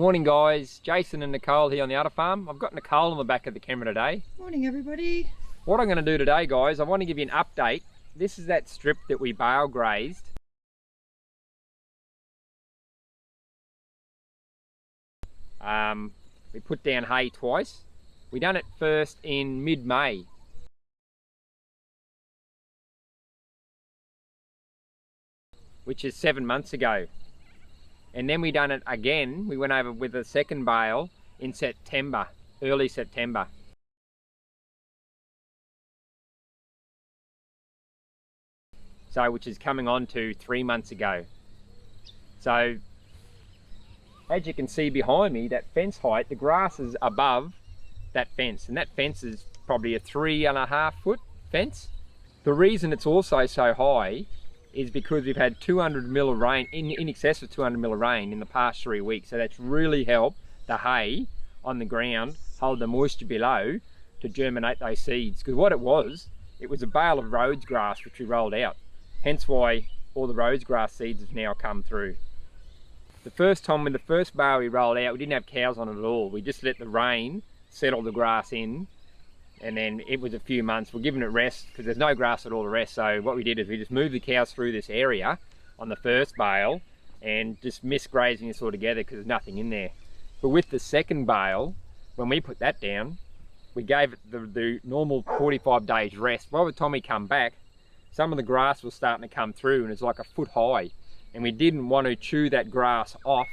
Morning guys, Jason and Nicole here on the Udderfarm. I've got Nicole on the back of the camera today. Morning everybody. What I'm going to do today guys, I want to give you an update. This is that strip that we bale grazed. We put down hay twice. We done it first in mid-May. Which is 7 months ago. And then we done it again. We went over with a second bale in September, early September. So, which is coming on to 3 months ago. So, as you can see behind me, that fence height, the grass is above that fence. And that fence is probably a 3.5 foot fence. The reason it's also so high is because we've had 200 mil of rain, in excess of 200 mil of rain in the past 3 weeks. So that's really helped the hay on the ground hold the moisture below to germinate those seeds. Because what it was a bale of Rhodes grass which we rolled out. Hence why all the Rhodes grass seeds have now come through. The first time with the first bale we rolled out, we didn't have cows on it at all. We just let the rain settle the grass in. And then it was a few months. We're giving it rest because there's no grass at all to rest. So what we did is we just moved the cows through this area on the first bale and just missed grazing this all together because there's nothing in there. But with the second bale, when we put that down, we gave it the normal 45 days rest. By the time we come back, some of the grass was starting to come through and it's like a foot high. And we didn't want to chew that grass off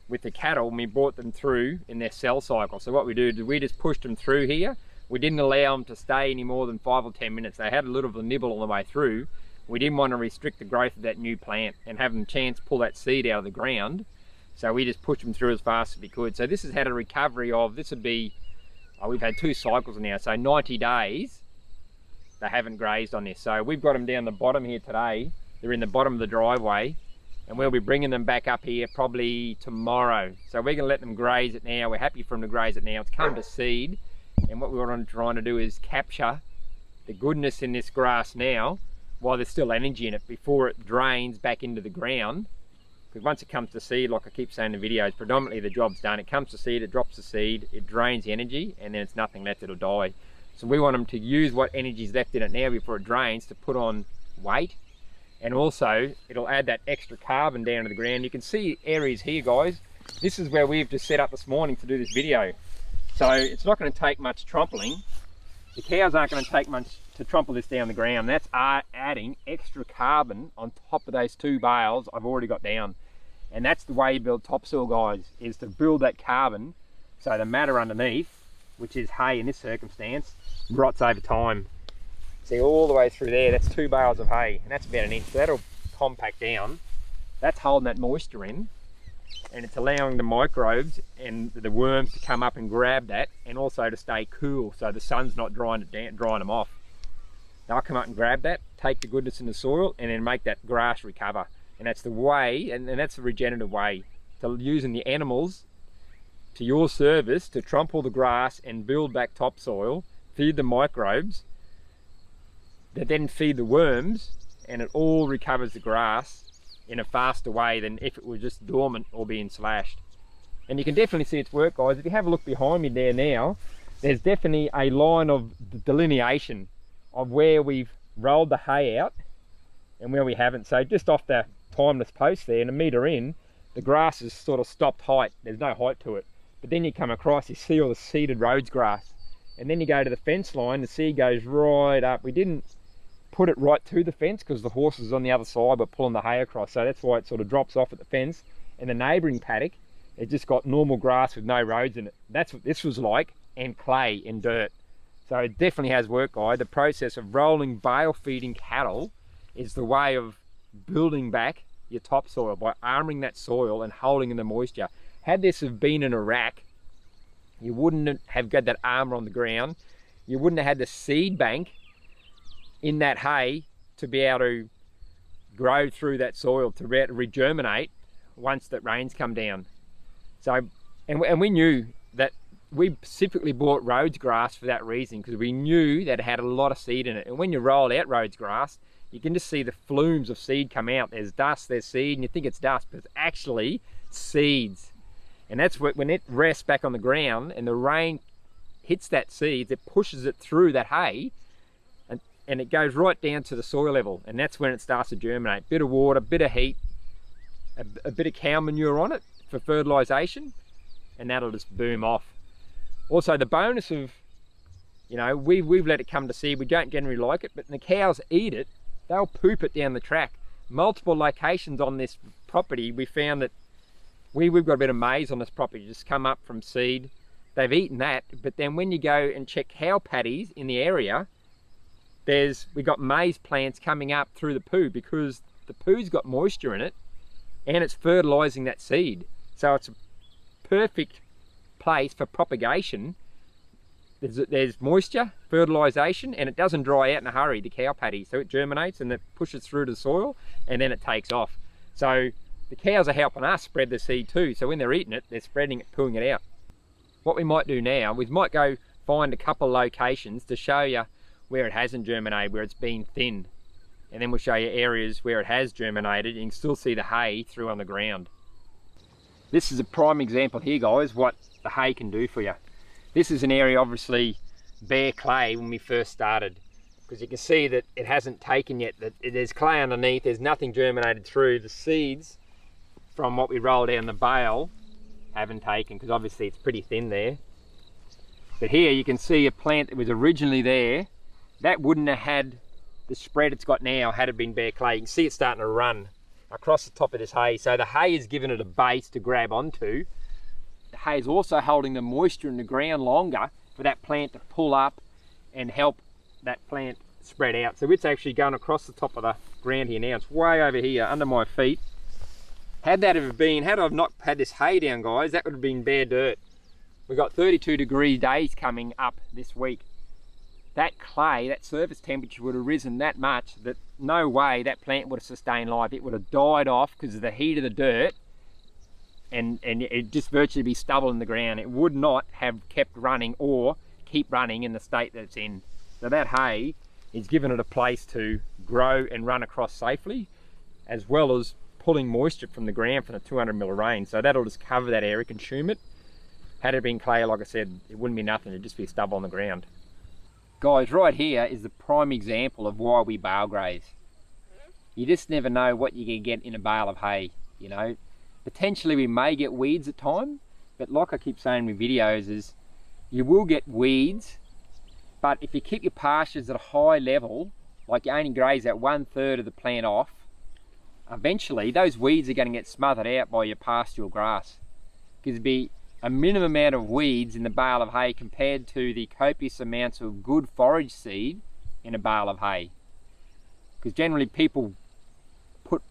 with the cattle when we brought them through in their cell cycle. So what we do is we just pushed them through here. We didn't allow them to stay any more than 5 or 10 minutes. They had a little bit of a nibble on the way through. We didn't want to restrict the growth of that new plant and have them chance pull that seed out of the ground. So we just pushed them through as fast as we could. So this has had a recovery of, this would be, we've had 2 cycles now, so 90 days they haven't grazed on this. So we've got them down the bottom here today. They're in the bottom of the driveway and we'll be bringing them back up here probably tomorrow. So we're going to let them graze it now. We're happy for them to graze it now. It's come to seed. And what we're trying to do is capture the goodness in this grass now while there's still energy in it before it drains back into the ground. Because once it comes to seed, like I keep saying in the videos, predominantly the job's done. It comes to seed, it drops the seed, it drains the energy, and then it's nothing left, it'll die. So we want them to use what energy's left in it now before it drains to put on weight. And also, it'll add that extra carbon down to the ground. You can see areas here, guys. This is where we've just set up this morning to do this video. So it's not going to take much trampling. The cows aren't going to take much to trample this down the ground. That's adding extra carbon on top of those 2 bales I've already got down. And that's the way you build topsoil, guys, is to build that carbon so the matter underneath, which is hay in this circumstance, rots over time. See all the way through there, that's 2 bales of hay, and that's about 1 inch. So that'll compact down. That's holding that moisture in. And it's allowing the microbes and the worms to come up and grab that, and also to stay cool so the sun's not drying them off. They'll come up and grab that, take the goodness in the soil, and then make that grass recover. And that's the way, and that's the regenerative way, to using the animals to your service to trample the grass and build back topsoil, feed the microbes, that then feed the worms, and it all recovers the grass in a faster way than if it were just dormant or being slashed. And you can definitely see its work, guys. If you have a look behind me there now, there's definitely a line of delineation of where we've rolled the hay out and where we haven't. So just off the timeless post there, and 1 metre in, the grass has sort of stopped height. There's no height to it. But then you come across, you see all the seeded Rhodes grass. And then you go to the fence line, the seed goes right up. We didn't put it right to the fence because the horses on the other side were pulling the hay across, so that's why it sort of drops off at the fence. And the neighbouring paddock, it just got normal grass with no roads in it. That's what this was like, and clay and dirt. So it definitely has worked, guys. The process of rolling bale feeding cattle is the way of building back your topsoil by armouring that soil and holding in the moisture. Had this have been in Iraq, you wouldn't have got that armour on the ground. You wouldn't have had the seed bank in that hay to be able to grow through that soil, to regerminate once that rains come down. So, and we knew that we specifically bought Rhodes grass for that reason, because we knew that it had a lot of seed in it. And when you roll out Rhodes grass, you can just see the flumes of seed come out. There's dust, there's seed, and you think it's dust, but it's actually seeds. And that's when it rests back on the ground and the rain hits that seed, it pushes it through that hay, and it goes right down to the soil level, and that's when it starts to germinate. Bit of water, bit of heat, a bit of cow manure on it for fertilisation, and that'll just boom off. Also, the bonus of, you know, we've let it come to seed. We don't generally like it, but when the cows eat it, they'll poop it down the track. Multiple locations on this property, we found that we've got a bit of maize on this property, just come up from seed. They've eaten that, but then when you go and check cow paddies in the area, we got maize plants coming up through the poo, because the poo's got moisture in it and it's fertilizing that seed. So it's a perfect place for propagation. There's moisture, fertilization, and it doesn't dry out in a hurry, the cow paddy. So it germinates and it pushes through to the soil, and then it takes off. So the cows are helping us spread the seed too. So when they're eating it, they're spreading it, pooing it out. What we might do now, we might go find a couple of locations to show you where it hasn't germinated, where it's been thin. And then we'll show you areas where it has germinated. You can still see the hay through on the ground. This is a prime example here, guys, what the hay can do for you. This is an area, obviously, bare clay when we first started, because you can see that it hasn't taken yet. That there's clay underneath, there's nothing germinated through. The seeds from what we rolled down the bale haven't taken, because obviously it's pretty thin there. But here you can see a plant that was originally there. That wouldn't have had the spread it's got now had it been bare clay. You can see it starting to run across the top of this hay. So the hay has given it a base to grab onto. The hay is also holding the moisture in the ground longer for that plant to pull up and help that plant spread out. So it's actually going across the top of the ground here now. It's way over here under my feet. Had I not had this hay down, guys, that would have been bare dirt. We've got 32-degree days coming up this week. That clay, that surface temperature would have risen that much that no way that plant would have sustained life. It would have died off because of the heat of the dirt, and it'd just virtually be stubble in the ground. It would not have kept running or keep running in the state that it's in. So that hay is giving it a place to grow and run across safely, as well as pulling moisture from the ground from the 200 mil of rain. So that'll just cover that area, consume it. Had it been clay, like I said, it wouldn't be nothing, it'd just be stubble on the ground. Guys, right here is the prime example of why we bale graze. You just never know what you can get in a bale of hay, you know. Potentially we may get weeds at times, but like I keep saying in my videos is, you will get weeds, but if you keep your pastures at a high level, like you only graze that 1/3 of the plant off, eventually those weeds are going to get smothered out by your pastoral grass. Because it'd be a minimum amount of weeds in the bale of hay compared to the copious amounts of good forage seed in a bale of hay. Because generally people put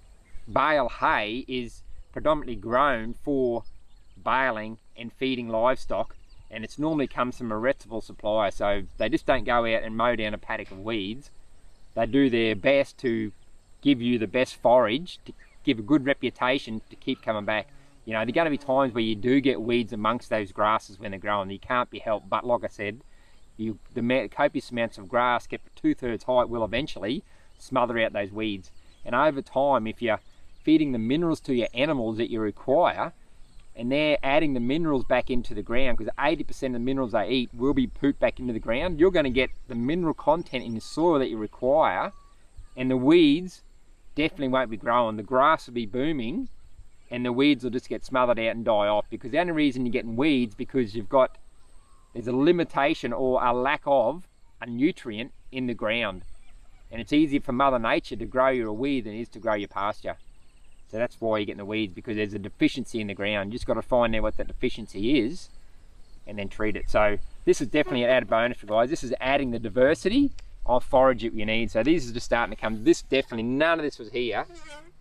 bale hay is predominantly grown for baling and feeding livestock, and it's normally comes from a reputable supplier, so they just don't go out and mow down a paddock of weeds. They do their best to give you the best forage, to give a good reputation to keep coming back. You know, there are going to be times where you do get weeds amongst those grasses when they're growing. You can't be helped, but like I said, the copious amounts of grass kept at 2/3 height will eventually smother out those weeds. And over time, if you're feeding the minerals to your animals that you require, and they're adding the minerals back into the ground, because 80% of the minerals they eat will be pooped back into the ground, you're going to get the mineral content in the soil that you require, and the weeds definitely won't be growing. The grass will be booming, and the weeds will just get smothered out and die off. Because the only reason you're getting weeds because there's a limitation or a lack of a nutrient in the ground, and it's easier for Mother Nature to grow you a weed than it is to grow your pasture. So that's why you're getting the weeds, because there's a deficiency in the ground. You just got to find out what that deficiency is and then treat it. So this is definitely an added bonus for guys. This is adding the diversity of forage that you need. So these are just starting to come. This definitely, none of this was here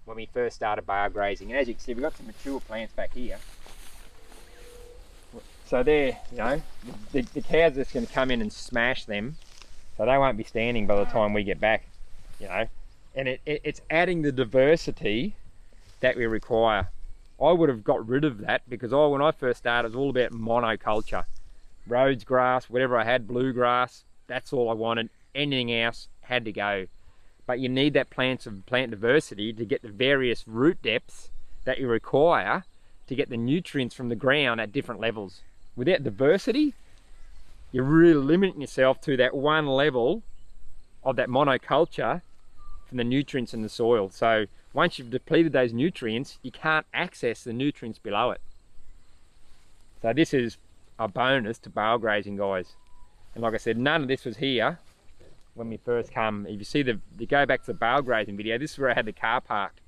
when we first started bale grazing. And as you can see, we've got some mature plants back here. So they're, you know, the cows are just going to come in and smash them, so they won't be standing by the time we get back, you know. And it's adding the diversity that we require. I would have got rid of that, because when I first started, it was all about monoculture. Rhodes grass, whatever I had, bluegrass, that's all I wanted. Anything else had to go. But you need that plant diversity to get the various root depths that you require to get the nutrients from the ground at different levels. Without diversity, you're really limiting yourself to that one level of that monoculture from the nutrients in the soil. So once you've depleted those nutrients, you can't access the nutrients below it. So this is a bonus to bale grazing, guys. And like I said, none of this was here when we first come. If you see you go back to the bale grazing video, this is where I had the car parked.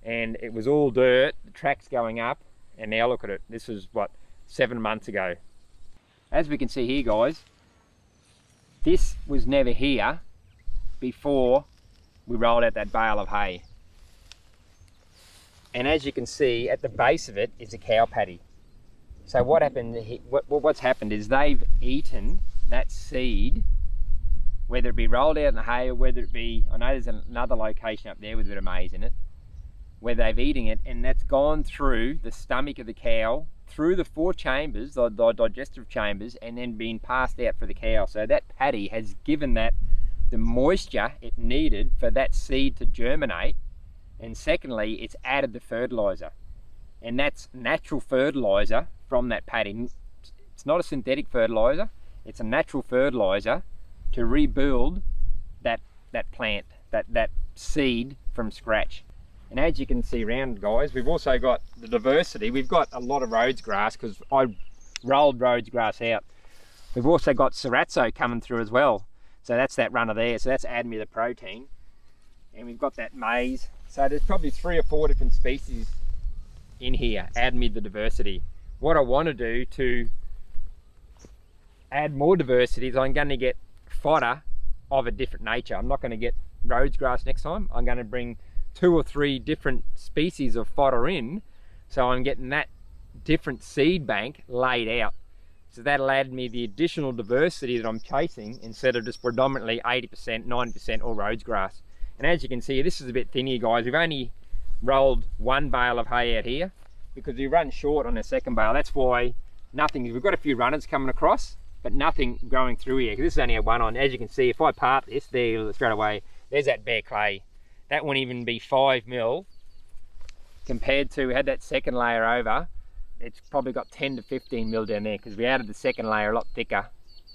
And it was all dirt, the track's going up, and now look at it. This was, what, 7 months ago. As we can see here, guys, this was never here before we rolled out that bale of hay. And as you can see, at the base of it is a cow paddy. So what happened? What's happened is they've eaten that seed, whether it be rolled out in the hay or whether it be, I know there's another location up there with a bit of maize in it, where they've eaten it, and that's gone through the stomach of the cow, through the 4 chambers, the digestive chambers, and then being passed out for the cow. So that paddy has given that the moisture it needed for that seed to germinate, and secondly, it's added the fertilizer, and that's natural fertilizer from that paddy. It's not a synthetic fertilizer, it's a natural fertilizer to rebuild that plant, that seed from scratch. And as you can see around, guys, we've also got the diversity. We've got a lot of Rhodes grass because I rolled Rhodes grass out. We've also got Cerazzo coming through as well. So that's that runner there. So that's adding me the protein. And we've got that maize. So there's probably 3 or 4 different species in here, add me the diversity. What I want to do to add more diversity is I'm going to get fodder of a different nature. I'm not going to get Rhodes grass next time. I'm going to bring 2 or 3 different species of fodder in, so I'm getting that different seed bank laid out. So that'll add me the additional diversity that I'm chasing instead of just predominantly 80%, 90% all Rhodes grass. And as you can see, this is a bit thin here, guys. We've only rolled 1 bale of hay out here because we run short on the second bale. That's why nothing, we've got a few runners coming across, but nothing growing through here, because this is only a 1 on. As you can see, if I part this, there straight away, there's that bare clay. That wouldn't even be 5 mil compared to, we had that second layer over, it's probably got 10 to 15 mil down there because we added the second layer a lot thicker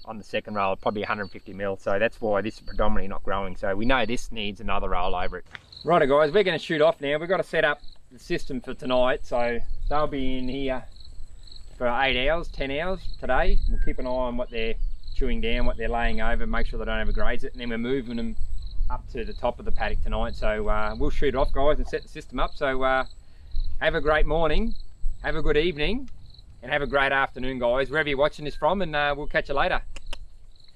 on the second roll, probably 150 mil. So that's why this is predominantly not growing. So we know this needs another roll over it. Righto, guys, we're going to shoot off now. We've got to set up the system for tonight. So they'll be in here for 8 hours, 10 hours today. We'll keep an eye on what they're chewing down, what they're laying over, make sure they don't overgraze it. And then we're moving them up to the top of the paddock tonight. So we'll shoot off, guys, and set the system up. So have a great morning, have a good evening, and have a great afternoon, guys, wherever you're watching this from, and we'll catch you later.